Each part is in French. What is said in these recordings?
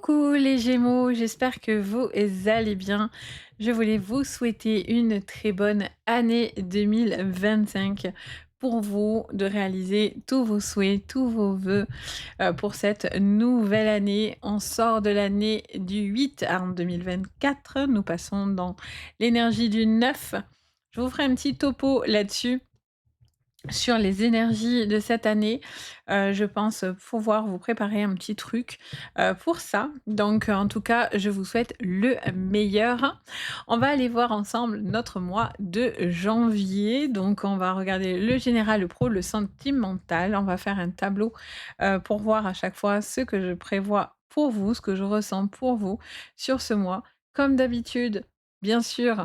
Coucou les Gémeaux, j'espère que vous allez bien. Je voulais vous souhaiter une très bonne année 2025 pour vous, de réaliser tous vos souhaits, tous vos vœux pour cette nouvelle année. On sort de l'année du 8 en 2024, nous passons dans l'énergie du 9. Je vous ferai un petit topo là-dessus sur les énergies de cette année. Je pense pouvoir vous préparer un petit truc, pour ça. Donc, en tout cas, je vous souhaite le meilleur. On va aller voir ensemble notre mois de janvier. Donc, on va regarder le général, le pro, le sentimental. On va faire un tableau, pour voir à chaque fois ce que je prévois pour vous, ce que je ressens pour vous sur ce mois. Comme d'habitude, bien sûr,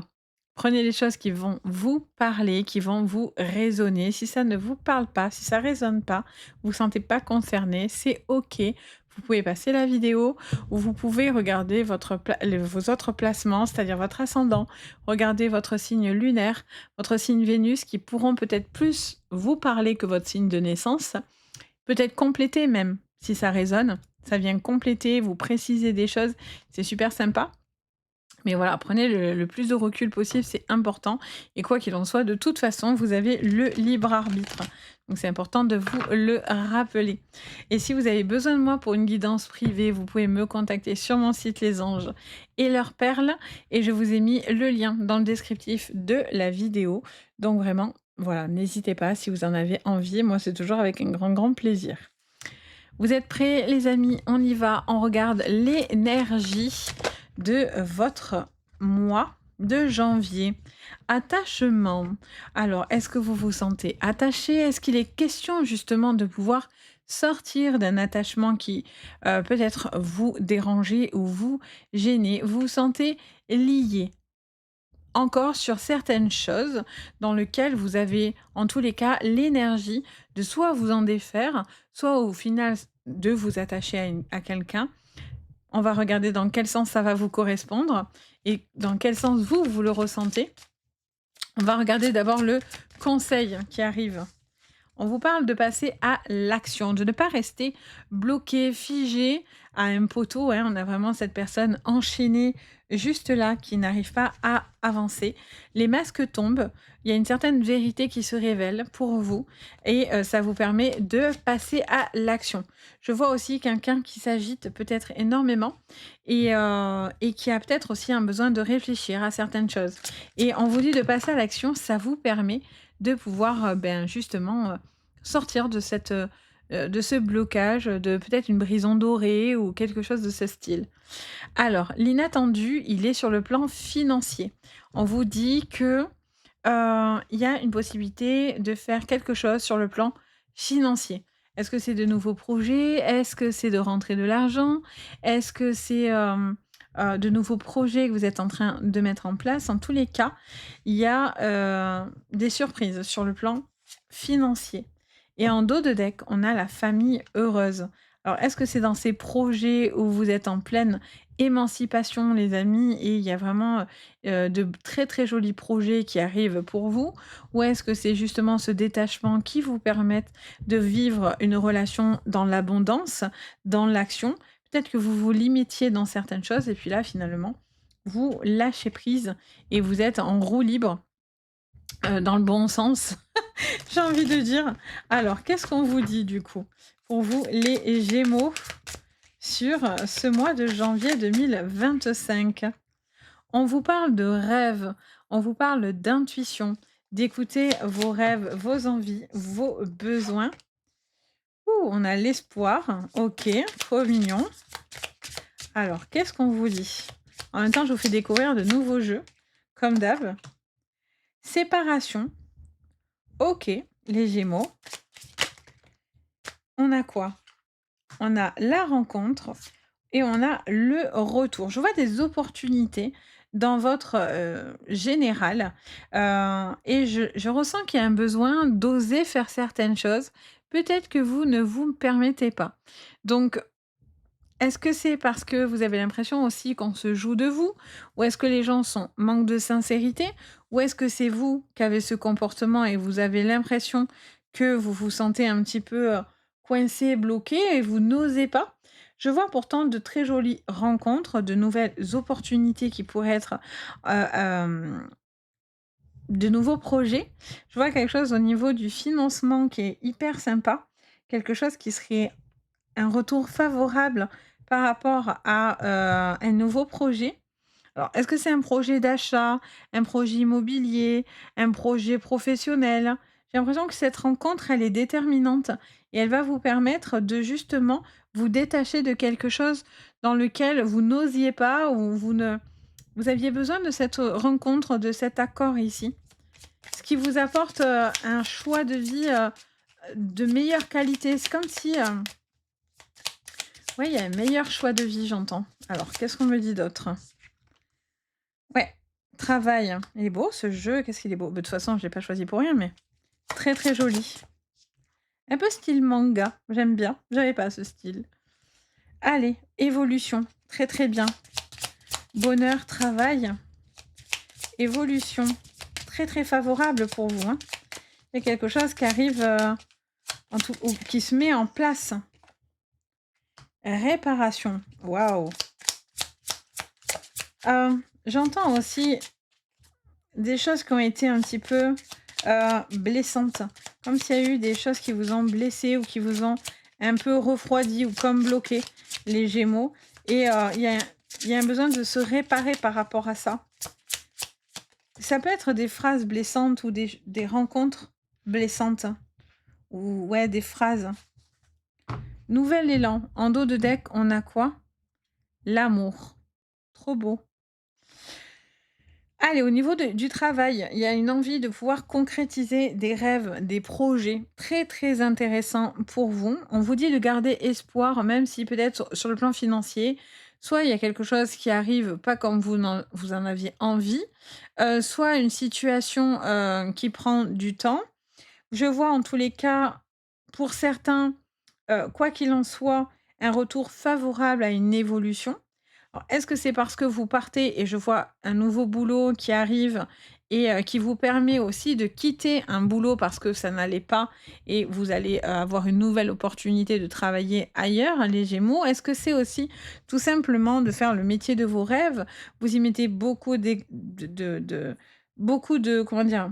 prenez les choses qui vont vous parler, qui vont vous résonner. Si ça ne vous parle pas, si ça résonne pas, vous vous sentez pas concerné, c'est OK. Vous pouvez passer la vidéo ou vous pouvez regarder vos autres placements, c'est-à-dire votre ascendant, regarder votre signe lunaire, votre signe Vénus qui pourront peut-être plus vous parler que votre signe de naissance. Peut-être compléter même, si ça résonne. Ça vient compléter, vous préciser des choses. C'est super sympa. Mais voilà, prenez le plus de recul possible, c'est important. Et quoi qu'il en soit, de toute façon, vous avez le libre arbitre. Donc c'est important de vous le rappeler. Et si vous avez besoin de moi pour une guidance privée, vous pouvez me contacter sur mon site Les Anges et leurs perles. Et je vous ai mis le lien dans le descriptif de la vidéo. Donc vraiment, voilà, n'hésitez pas si vous en avez envie. Moi, c'est toujours avec un grand, grand plaisir. Vous êtes prêts, les amis? On y va. On regarde l'énergie de votre mois de janvier. Attachement. Alors, est-ce que vous vous sentez attaché? Est-ce qu'il est question justement de pouvoir sortir d'un attachement qui peut-être vous déranger ou vous gêner? Vous vous sentez lié encore sur certaines choses dans lesquelles vous avez en tous les cas l'énergie de soit vous en défaire, soit au final de vous attacher à quelqu'un. On va regarder dans quel sens ça va vous correspondre et dans quel sens vous le ressentez. On va regarder d'abord le conseil qui arrive. On vous parle de passer à l'action, de ne pas rester bloqué, figé à un poteau, hein. On a vraiment cette personne enchaînée juste là qui n'arrive pas à avancer. Les masques tombent, il y a une certaine vérité qui se révèle pour vous et ça vous permet de passer à l'action. Je vois aussi quelqu'un qui s'agite peut-être énormément et qui a peut-être aussi un besoin de réfléchir à certaines choses. Et on vous dit de passer à l'action, ça vous permet de pouvoir, justement, sortir de ce blocage, de peut-être une prison dorée ou quelque chose de ce style. Alors, l'inattendu, il est sur le plan financier. On vous dit que, il y a une possibilité de faire quelque chose sur le plan financier. Est-ce que c'est de nouveaux projets? Est-ce que c'est de rentrer de l'argent? Est-ce que c'est, de nouveaux projets que vous êtes en train de mettre en place? En tous les cas, il y a, des surprises sur le plan financier et en dos de deck, on a la famille heureuse. Alors, est-ce que c'est dans ces projets où vous êtes en pleine émancipation, les amis, et il y a vraiment, de très, très jolis projets qui arrivent pour vous? Ou est-ce que c'est justement ce détachement qui vous permette de vivre une relation dans l'abondance, dans l'action? Peut-être que vous vous limitiez dans certaines choses et puis là, finalement, vous lâchez prise et vous êtes en roue libre, dans le bon sens, j'ai envie de dire. Alors, qu'est-ce qu'on vous dit du coup? Pour vous, les Gémeaux, sur ce mois de janvier 2025. On vous parle de rêve, on vous parle d'intuition, d'écouter vos rêves, vos envies, vos besoins. Ouh, on a l'espoir. OK, trop mignon. Alors, qu'est-ce qu'on vous dit? En même temps, je vous fais découvrir de nouveaux jeux, comme d'hab. Séparation. OK, les Gémeaux. On a quoi? On a la rencontre et on a le retour. Je vois des opportunités dans votre, général, et je ressens qu'il y a un besoin d'oser faire certaines choses. Peut-être que vous ne vous permettez pas. Donc, est-ce que c'est parce que vous avez l'impression aussi qu'on se joue de vous? Ou est-ce que les gens sont manque de sincérité? Ou est-ce que c'est vous qui avez ce comportement et vous avez l'impression que vous vous sentez un petit peu, coincé, bloqué et vous n'osez pas? Je vois pourtant de très jolies rencontres, de nouvelles opportunités qui pourraient être, heu, hem, de nouveaux projets. Je vois quelque chose au niveau du financement qui est hyper sympa, quelque chose qui serait un retour favorable par rapport à, un nouveau projet. Alors, est-ce que c'est un projet d'achat, un projet immobilier, un projet professionnel? J'ai l'impression que cette rencontre, elle est déterminante et elle va vous permettre de justement vous détacher de quelque chose dans lequel vous n'osiez pas ou vous aviez besoin de cette rencontre, de cet accord ici. Ce qui vous apporte, un choix de vie, de meilleure qualité. C'est comme si, ouais, il y a un meilleur choix de vie, j'entends. Alors, qu'est-ce qu'on me dit d'autre? Ouais, travail. Il est beau ce jeu, qu'est-ce qu'il est beau. Bah, de toute façon, je l'ai pas choisi pour rien, mais très, très joli. Un peu style manga, j'aime bien. J'avais pas ce style. Allez, évolution, très, très bien. Bonheur, travail, évolution, très, très favorable pour vous, hein. Il y a quelque chose qui arrive, en tout ou qui se met en place. Réparation, waouh! J'entends aussi des choses qui ont été un petit peu, blessantes. Comme s'il y a eu des choses qui vous ont blessé ou qui vous ont un peu refroidi ou comme bloqué, les Gémeaux et il y a un besoin de se réparer par rapport à ça. Ça peut être des phrases blessantes ou des rencontres blessantes ou ouais, des phrases. Nouvel élan, en dos de deck, on a quoi? L'amour. Trop beau. Allez, au niveau du travail, il y a une envie de pouvoir concrétiser des rêves, des projets très, très intéressants pour vous. On vous dit de garder espoir, même si peut-être sur le plan financier, soit il y a quelque chose qui arrive pas comme vous en aviez envie, soit une situation, qui prend du temps. Je vois en tous les cas, pour certains, quoi qu'il en soit, un retour favorable à une évolution. Alors, est-ce que c'est parce que vous partez et je vois un nouveau boulot qui arrive et qui vous permet aussi de quitter un boulot parce que ça n'allait pas et vous allez, avoir une nouvelle opportunité de travailler ailleurs, les Gémeaux? Est-ce que c'est aussi tout simplement de faire le métier de vos rêves? Vous y mettez beaucoup beaucoup de comment dire?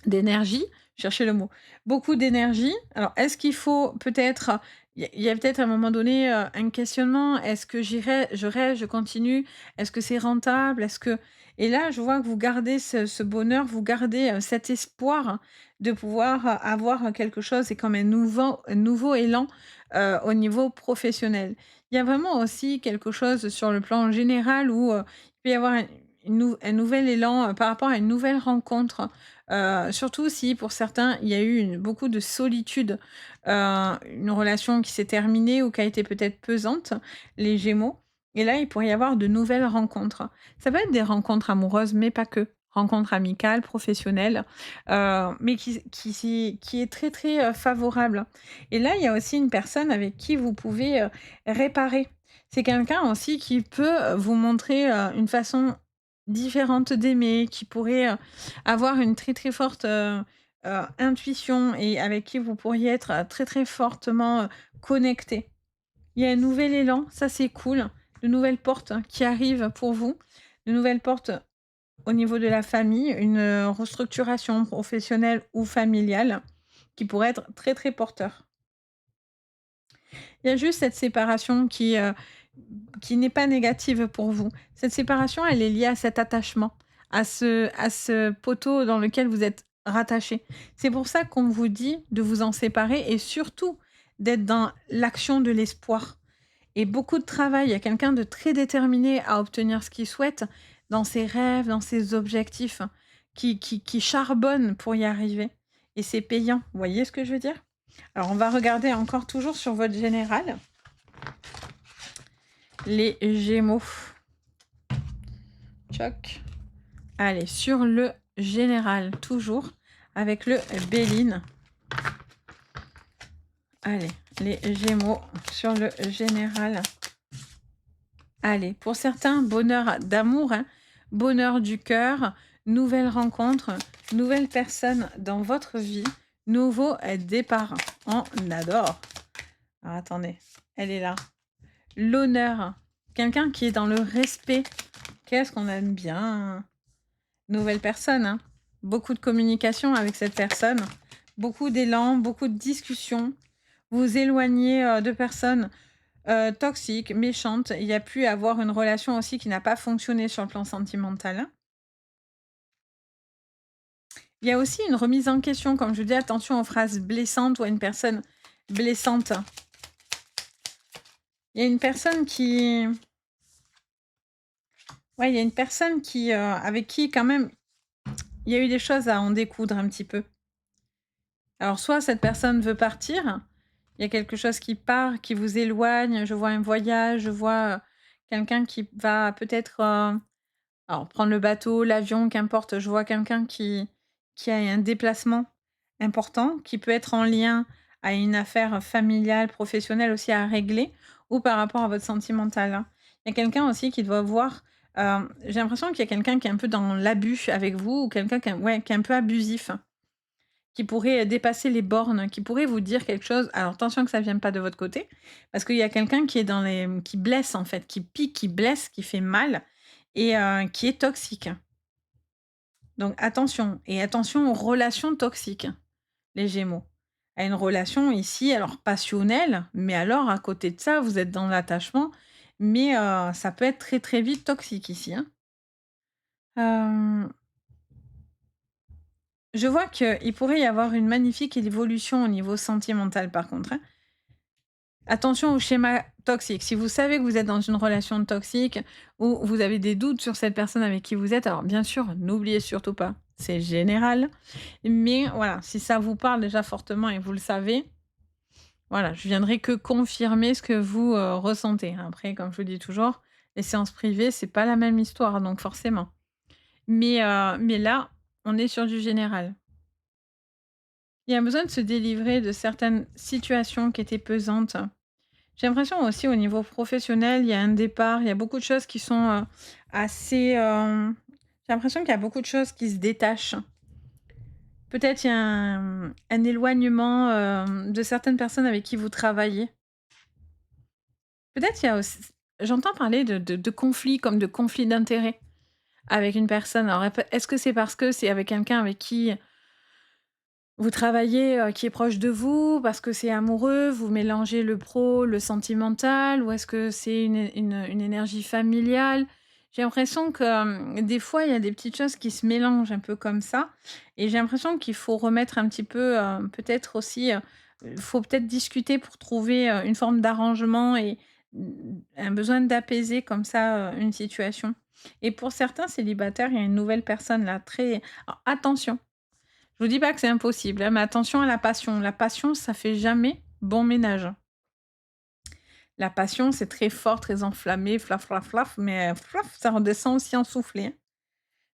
D'énergie, chercher le mot. Beaucoup d'énergie. Alors, est-ce qu'il faut peut-être il y a peut-être à un moment donné, un questionnement. Est-ce que je reste, je continue? Est-ce que c'est rentable? Est-ce que et là, je vois que vous gardez ce bonheur, vous gardez, cet espoir de pouvoir, avoir quelque chose et comme un nouveau élan, au niveau professionnel. Il y a vraiment aussi quelque chose sur le plan général où, il peut y avoir un nouvel élan, par rapport à une nouvelle rencontre. Surtout si pour certains, il y a eu beaucoup de solitude, une relation qui s'est terminée ou qui a été peut-être pesante, les Gémeaux et là, il pourrait y avoir de nouvelles rencontres. Ça peut être des rencontres amoureuses, mais pas que. Rencontres amicales, professionnelles, mais qui est très, très, favorable et là, il y a aussi une personne avec qui vous pouvez, réparer. C'est quelqu'un aussi qui peut, vous montrer, une façon différente d'aimer, qui pourrait, avoir une très, très forte, intuition et avec qui vous pourriez être, très, très fortement, connectés. Il y a un nouvel élan, ça c'est cool. De nouvelles portes qui arrivent pour vous, de nouvelles portes au niveau de la famille, une, restructuration professionnelle ou familiale qui pourrait être très, très porteur. Il y a juste cette séparation qui n'est pas négative pour vous. Cette séparation, elle est liée à cet attachement, à ce poteau dans lequel vous êtes rattaché. C'est pour ça qu'on vous dit de vous en séparer et surtout d'être dans l'action de l'espoir et beaucoup de travail. Il y a quelqu'un de très déterminé à obtenir ce qu'il souhaite dans ses rêves, dans ses objectifs, qui charbonne pour y arriver et c'est payant. Vous voyez ce que je veux dire? Alors on va regarder encore toujours sur votre général. Les Gémeaux. Tchoc. Allez, sur le général, toujours avec le Béline. Allez, les Gémeaux sur le général. Allez, pour certains, bonheur d'amour, hein, bonheur du cœur, nouvelle rencontre, nouvelle personne dans votre vie, nouveau départ. On adore. Alors attendez, elle est là. l'honneur, quelqu'un qui est dans le respect. Qu'est-ce qu'on aime bien? Nouvelle personne, hein. Beaucoup de communication avec cette personne, beaucoup d'élan, beaucoup de discussions. Vous vous éloignez de personnes toxiques, méchantes. Il y a pu avoir une relation aussi qui n'a pas fonctionné sur le plan sentimental, hein. Il y a aussi une remise en question, comme je dis, attention aux phrases blessantes ou à une personne blessante. Il y a une personne qui ouais, il y a une personne qui, avec qui quand même il y a eu des choses à en découdre un petit peu. Alors soit cette personne veut partir, il y a quelque chose qui part, qui vous éloigne, je vois un voyage, je vois, quelqu'un qui va peut-être, alors prendre le bateau, l'avion, qu'importe, je vois quelqu'un qui a un déplacement important, qui peut être en lien à une affaire familiale, professionnelle aussi à régler ou par rapport à votre sentimental, hein. Il y a quelqu'un aussi qui doit voir, j'ai l'impression qu'il y a quelqu'un qui est un peu dans l'abus avec vous ou quelqu'un qui est ouais, qui est un peu abusif, qui pourrait dépasser les bornes, qui pourrait vous dire quelque chose. Alors attention que ça vienne pas de votre côté, parce qu'il y a quelqu'un qui est dans les qui blesse en fait, qui pique, qui blesse, qui fait mal et qui est toxique. Donc attention et attention aux relations toxiques, les Gémeaux. À une relation ici, alors passionnelle, mais alors à côté de ça, vous êtes dans l'attachement, mais ça peut être très, très vite toxique ici, hein. Hem, je vois qu'il pourrait y avoir une magnifique évolution au niveau sentimental par contre, hein. Attention au schéma toxique. Si vous savez que vous êtes dans une relation toxique ou vous avez des doutes sur cette personne avec qui vous êtes, alors bien sûr, n'oubliez surtout pas, c'est général. Mais voilà, si ça vous parle déjà fortement et vous le savez, voilà, je viendrai que confirmer ce que vous ressentez. Après, comme je vous dis toujours, les séances privées, c'est pas la même histoire, donc forcément. Mais là, on est sur du général. Il y a besoin de se délivrer de certaines situations qui étaient pesantes. J'ai l'impression aussi au niveau professionnel, il y a un départ, il y a beaucoup de choses qui sont, assez, j'ai l'impression qu'il y a beaucoup de choses qui se détachent. Peut-être il y a un éloignement, de certaines personnes avec qui vous travaillez. Peut-être il y a aussi j'entends parler de conflits, comme de conflits d'intérêts avec une personne. Alors est-ce que c'est parce que c'est avec quelqu'un avec qui vous travaillez, qui est proche de vous, parce que c'est amoureux, vous mélangez le pro, le sentimental ou est-ce que c'est une énergie familiale? J'ai l'impression que, des fois, il y a des petites choses qui se mélangent un peu comme ça et j'ai l'impression qu'il faut remettre un petit peu, peut-être aussi, faut peut-être discuter pour trouver, une forme d'arrangement et un besoin d'apaiser comme ça, une situation et pour certains célibataires, il y a une nouvelle personne là très alors attention, je vous dis pas que c'est impossible, hein, mais attention à la passion. La passion, ça fait jamais bon ménage. La passion, c'est très fort, très enflammé, flaf, flaf, flaf, mais flaf, ça redescend aussi en soufflé, hein.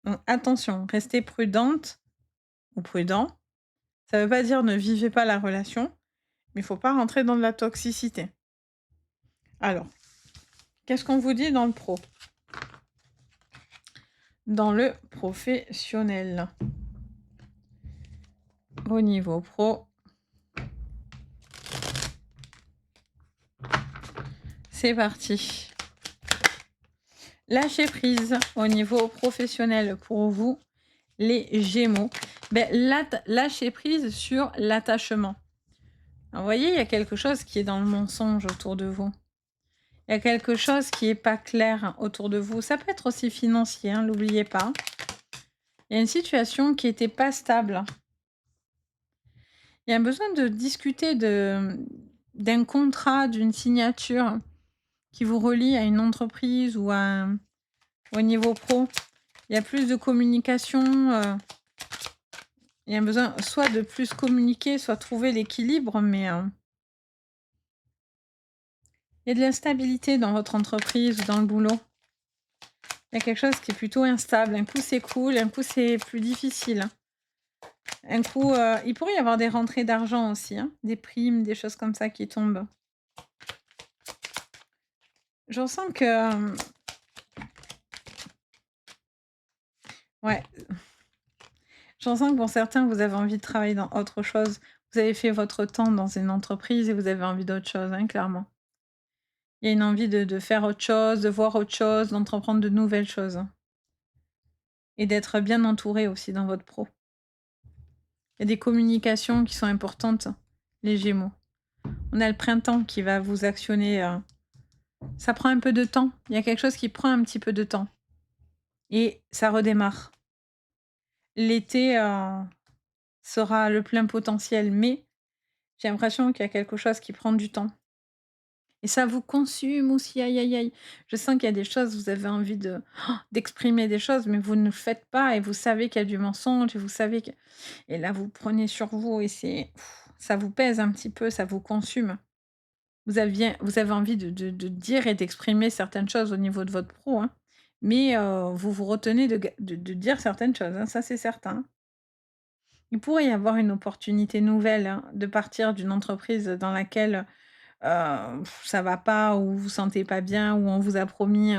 Donc attention, restez prudente ou prudent. Ça veut pas dire ne vivez pas la relation, mais il faut pas rentrer dans de la toxicité. Alors, qu'est-ce qu'on vous dit dans le pro? Dans le professionnel. Au niveau pro, c'est parti. Lâcher prise au niveau professionnel pour vous, les Gémeaux. Beh, lâcher prise sur l'attachement. Alors, vous voyez, il y a quelque chose qui est dans le mensonge autour de vous. Il y a quelque chose qui est pas clair autour de vous. Ça peut être aussi financier, hein, n'oubliez pas. Il y a une situation qui était pas stable. Il y a besoin de discuter d'un contrat, d'une signature qui vous relie à une entreprise ou au niveau pro. Il y a plus de communication, il y a besoin soit de plus communiquer, soit trouver l'équilibre, mais, il y a de l'instabilité dans votre entreprise ou dans le boulot. Il y a quelque chose qui est plutôt instable. Un coup, c'est cool, un coup, c'est plus difficile, hein. Un coup, il pourrait y avoir des rentrées d'argent aussi, hein, des primes, des choses comme ça qui tombent. Je ressens que, ouais, je ressens que pour certains, vous avez envie de travailler dans autre chose. Vous avez fait votre temps dans une entreprise et vous avez envie d'autre chose, hein, clairement. Il y a une envie de faire autre chose, de voir autre chose, d'entreprendre de nouvelles choses et d'être bien entouré aussi dans votre pro. Il y a des communications qui sont importantes, les Gémeaux. On a le printemps qui va vous actionner, ça prend un peu de temps. Il y a quelque chose qui prend un petit peu de temps et ça redémarre. L'été, sera le plein potentiel, mais j'ai l'impression qu'il y a quelque chose qui prend du temps et ça vous consume aussi, aïe, aïe, aïe. Je sens qu'il y a des choses, vous avez envie d'exprimer des choses, mais vous ne le faites pas et vous savez qu'il y a du mensonge et vous savez que et là, vous prenez sur vous et ça vous pèse un petit peu, ça vous consume. Vous avez envie de dire et d'exprimer certaines choses au niveau de votre pro, hein, mais vous vous retenez de dire certaines choses, hein, ça c'est certain. Il pourrait y avoir une opportunité nouvelle, hein, de partir d'une entreprise dans laquelle, ça va pas, où vous vous sentez pas bien, où on vous a promis,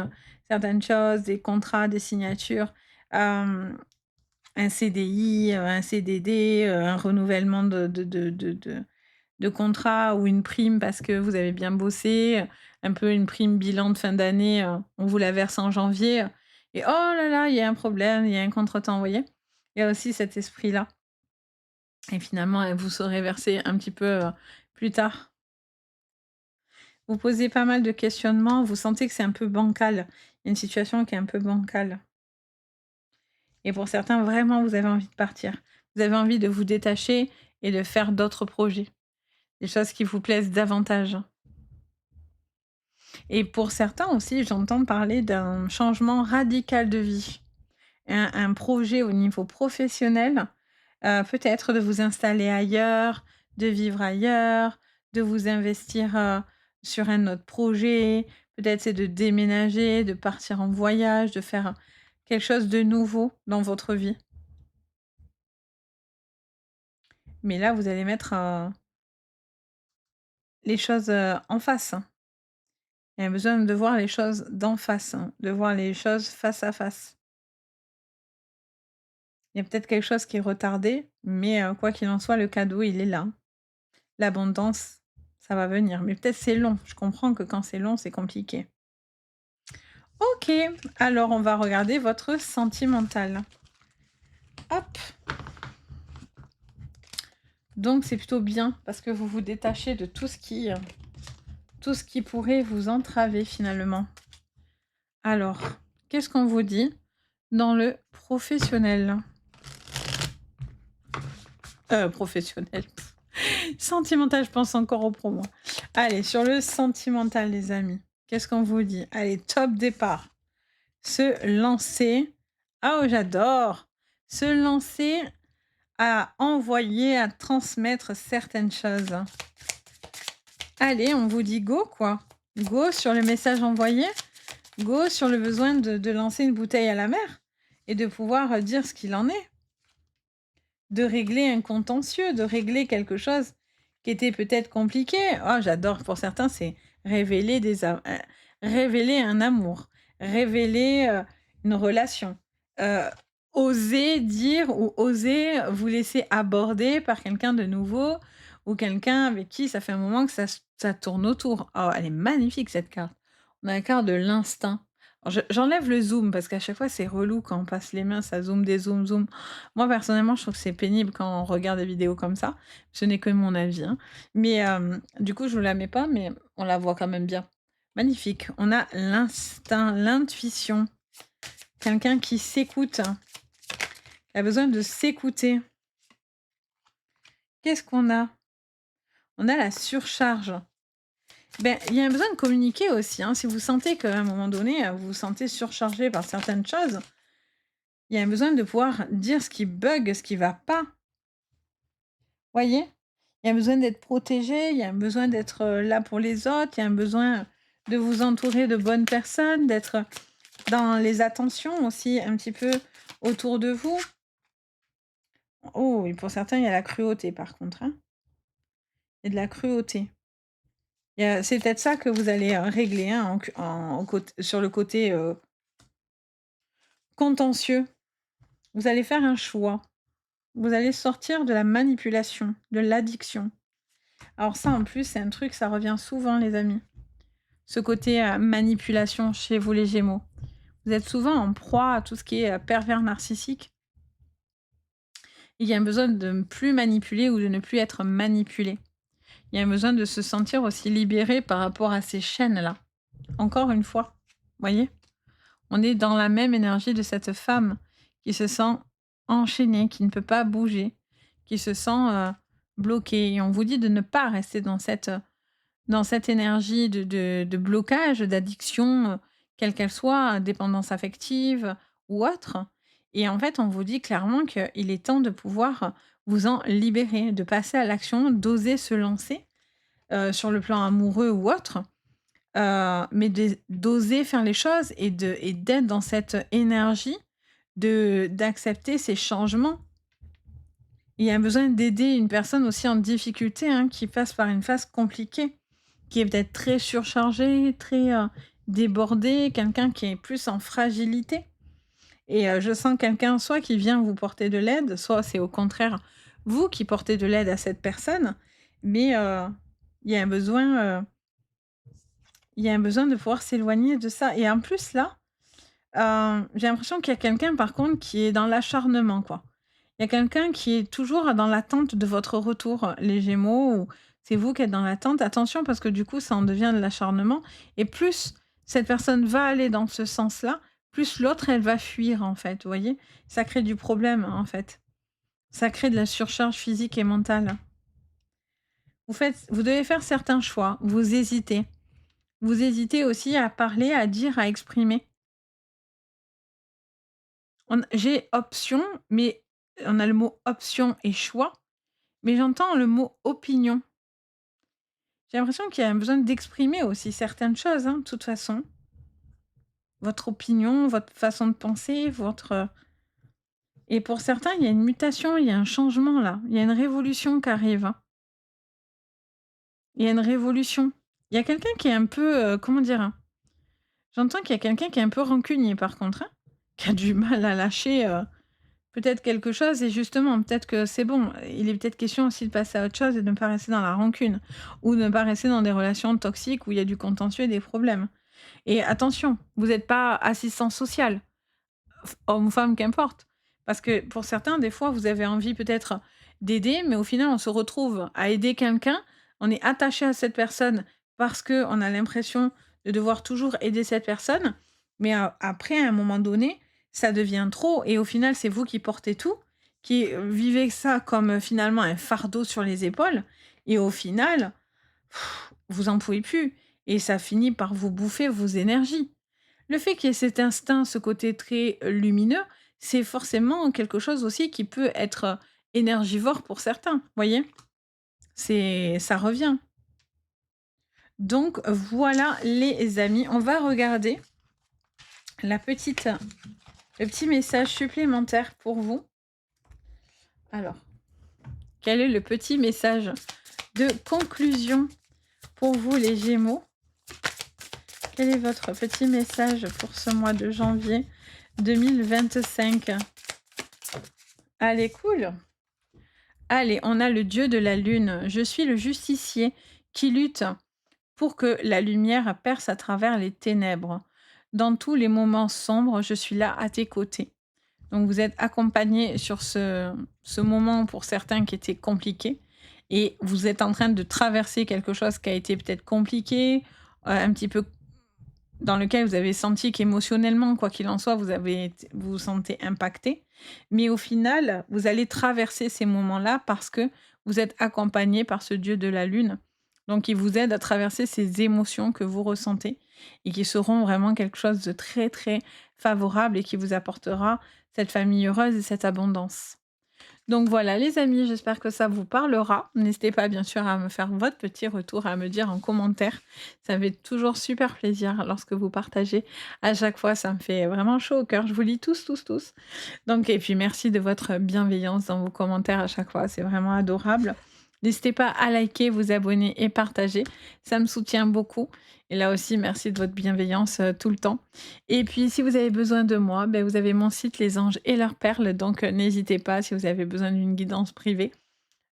certaines choses, des contrats, des signatures, hem, un CDI, un CDD, un renouvellement de contrat ou une prime parce que vous avez bien bossé, un peu une prime bilan de fin d'année, on vous la verse en janvier, et oh là là, il y a un problème, il y a un contretemps, vous voyez? Il y a aussi cet esprit-là et finalement, vous serez versé un petit peu, plus tard. Vous posez pas mal de questionnements, vous sentez que c'est un peu bancal. Il y a une situation qui est un peu bancale et pour certains, vraiment, vous avez envie de partir. Vous avez envie de vous détacher et de faire d'autres projets, des choses qui vous plaisent davantage. Et pour certains aussi, j'entends parler d'un changement radical de vie. Un projet au niveau professionnel, peut-être de vous installer ailleurs, de vivre ailleurs, de vous investir, sur un autre projet. Peut-être c'est de déménager, de partir en voyage, de faire quelque chose de nouveau dans votre vie. Mais là, vous allez mettre, les choses, en face, hein. Il y a besoin de voir les choses d'en face, hein, de voir les choses face à face. Il y a peut-être quelque chose qui est retardé, mais quoi qu'il en soit, le cadeau, il est là. L'abondance, ça va venir, mais peut-être c'est long. Je comprends que quand c'est long, c'est compliqué. OK, alors on va regarder votre sentimental. Hop, donc c'est plutôt bien parce que vous vous détachez de tout ce qui pourrait vous entraver finalement. Alors, qu'est-ce qu'on vous dit dans le professionnel? Professionnel. Sentimental, je pense encore au pro, moi. Allez, sur le sentimental, les amis, qu'est-ce qu'on vous dit? Allez, top départ. Se lancer. Ah, oh, j'adore! Se lancer à envoyer, à transmettre certaines choses. Allez, on vous dit go, quoi. Go sur le message envoyé. Go sur le besoin de lancer une bouteille à la mer et de pouvoir dire ce qu'il en est. De régler un contentieux, de régler quelque chose qui était peut-être compliqué. Oh, j'adore, pour certains, c'est révéler un amour, révéler, une relation, heu, oser dire ou oser vous laisser aborder par quelqu'un de nouveau ou quelqu'un avec qui ça fait un moment que ça tourne autour. Oh, elle est magnifique cette carte. On a la carte de l'instinct. Alors j'enlève le zoom parce qu'à chaque fois, c'est relou quand on passe les mains, ça zoome, dézoome, zoom. Moi, personnellement, je trouve que c'est pénible quand on regarde des vidéos comme ça. Ce n'est que mon avis, hein. Mais du coup, je ne la mets pas, mais on la voit quand même bien. Magnifique. On a l'instinct, l'intuition. Quelqu'un qui s'écoute, qui a besoin de s'écouter. Qu'est-ce qu'on a? On a la surcharge. Ben, il y a un besoin de communiquer aussi, hein. Si vous sentez qu'à un moment donné, vous vous sentez surchargé par certaines choses, il y a un besoin de pouvoir dire ce qui bug, ce qui va pas. Voyez? Il y a besoin d'être protégé, il y a un besoin d'être, là pour les autres, il y a un besoin de vous entourer de bonnes personnes, d'être dans les attentions aussi un petit peu autour de vous. Oh, et pour certains, il y a la cruauté par contre, hein. Il y a de la cruauté. C'est peut-être ça que vous allez, régler, hein, en côt sur le côté, contentieux. Vous allez faire un choix. Vous allez sortir de la manipulation, de l'addiction. Alors ça, en plus, c'est un truc, ça revient souvent les amis. ce côté, manipulation chez vous les Gémeaux. Vous êtes souvent en proie à tout ce qui est, pervers narcissique. Il y a un besoin de ne plus manipuler ou de ne plus être manipulé. Il y a un besoin de se sentir aussi libéré par rapport à ces chaînes-là. Encore une fois, voyez? On est dans la même énergie de cette femme qui se sent enchaînée, qui ne peut pas bouger, qui se sent, bloquée et on vous dit de ne pas rester dans cette énergie de blocage, d'addiction, quelle qu'elle soit, dépendance affective ou autre. Et en fait, on vous dit clairement qu'il est temps de pouvoir vous en libérer, de passer à l'action, d'oser se lancer, sur le plan amoureux ou autre, mais d'oser faire les choses et d'être dans cette énergie d'accepter ces changements. Il y a un besoin d'aider une personne aussi en difficulté, hein, qui passe par une phase compliquée. Qui est peut-être très surchargé, très, débordé, quelqu'un qui est plus en fragilité et je sens quelqu'un soit qui vient vous porter de l'aide, soit c'est au contraire vous qui portez de l'aide à cette personne, mais il y a un besoin, il y a un besoin de pouvoir s'éloigner de ça et en plus là, j'ai l'impression qu'il y a quelqu'un par contre qui est dans l'acharnement, quoi. Il y a quelqu'un qui est toujours dans l'attente de votre retour, les Gémeaux, ou c'est vous qui êtes dans l'attente. Attention parce que du coup, ça en devient de l'acharnement et plus cette personne va aller dans ce sens-là, plus l'autre, elle va fuir, en fait, vous voyez? Ça crée du problème, en fait. Ça crée de la surcharge physique et mentale. Vous devez faire certains choix, vous hésitez. Vous hésitez aussi à parler, à dire, à exprimer. J'ai option, mais on a le mot option et choix, mais j'entends le mot opinion. J'ai l'impression qu'il y a un besoin d'exprimer aussi certaines choses, hein, de toute façon. Votre opinion, votre façon de penser, votre, et pour certains, il y a une mutation, il y a un changement là, il y a une révolution qui arrive, hein. Il y a une révolution. Il y a quelqu'un qui est un peu, comment dire? J'entends qu'il y a quelqu'un qui est un peu rancunier par contre, hein, qui a du mal à lâcher, peut-être quelque chose et justement, peut-être que c'est bon. Il est peut-être question aussi de passer à autre chose et de ne pas rester dans la rancune ou de ne pas rester dans des relations toxiques où il y a du contentieux et des problèmes. Et attention, vous n'êtes pas assistant social, homme ou femme, qu'importe. Parce que pour certains, des fois, vous avez envie peut-être d'aider, mais au final, on se retrouve à aider quelqu'un. On est attaché à cette personne parce qu'on a l'impression de devoir toujours aider cette personne. Mais après, à un moment donné, ça devient trop. Et au final, c'est vous qui portez tout, qui vivez ça comme finalement un fardeau sur les épaules. Et au final, vous en pouvez plus. Et ça finit par vous bouffer vos énergies. Le fait qu'il y ait cet instinct, ce côté très lumineux, c'est forcément quelque chose aussi qui peut être, énergivore pour certains, voyez? Ça revient. Donc voilà les amis, on va regarder la petite le petit message supplémentaire pour vous. Alors, quel est le petit message de conclusion pour vous les Gémeaux? Quel est votre petit message pour ce mois de janvier 2025? Allez, cool. Allez, on a le dieu de la lune. Je suis le justicier qui lutte pour que la lumière perce à travers les ténèbres. Dans tous les moments sombres, je suis là à tes côtés. Donc vous êtes accompagné sur ce moment pour certains qui était compliqué et vous êtes en train de traverser quelque chose qui a été peut-être compliqué, un petit peu dans lequel vous avez senti qu'émotionnellement, quoi qu'il en soit, vous vous sentez impacté. Mais au final, vous allez traverser ces moments-là parce que vous êtes accompagné par ce dieu de la lune. Donc, il vous aide à traverser ces émotions que vous ressentez et qui seront vraiment quelque chose de très, très favorable et qui vous apportera cette famille heureuse et cette abondance. Donc voilà les amis, j'espère que ça vous parlera. N'hésitez pas bien sûr à me faire votre petit retour, à me dire en commentaire. Ça me fait toujours super plaisir lorsque vous partagez. À chaque fois, ça me fait vraiment chaud au cœur. Je vous lis tous, tous, tous. Donc et puis merci de votre bienveillance dans vos commentaires à chaque fois, c'est vraiment adorable. N'hésitez pas à liker, vous abonner et partager, ça me soutient beaucoup. Et là aussi, merci de votre bienveillance tout le temps. Et puis, si vous avez besoin de moi, ben, vous avez mon site Les Anges et leurs perles, donc n'hésitez pas si vous avez besoin d'une guidance privée.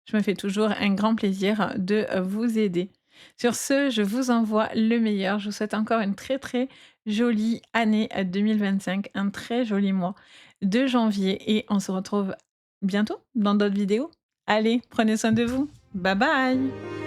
Je me fais toujours un grand plaisir de vous aider. Sur ce, je vous envoie le meilleur. Je vous souhaite encore une très, très jolie année, 2025, un très joli mois de janvier et on se retrouve bientôt dans d'autres vidéos. Allez, prenez soin de vous. Bye bye.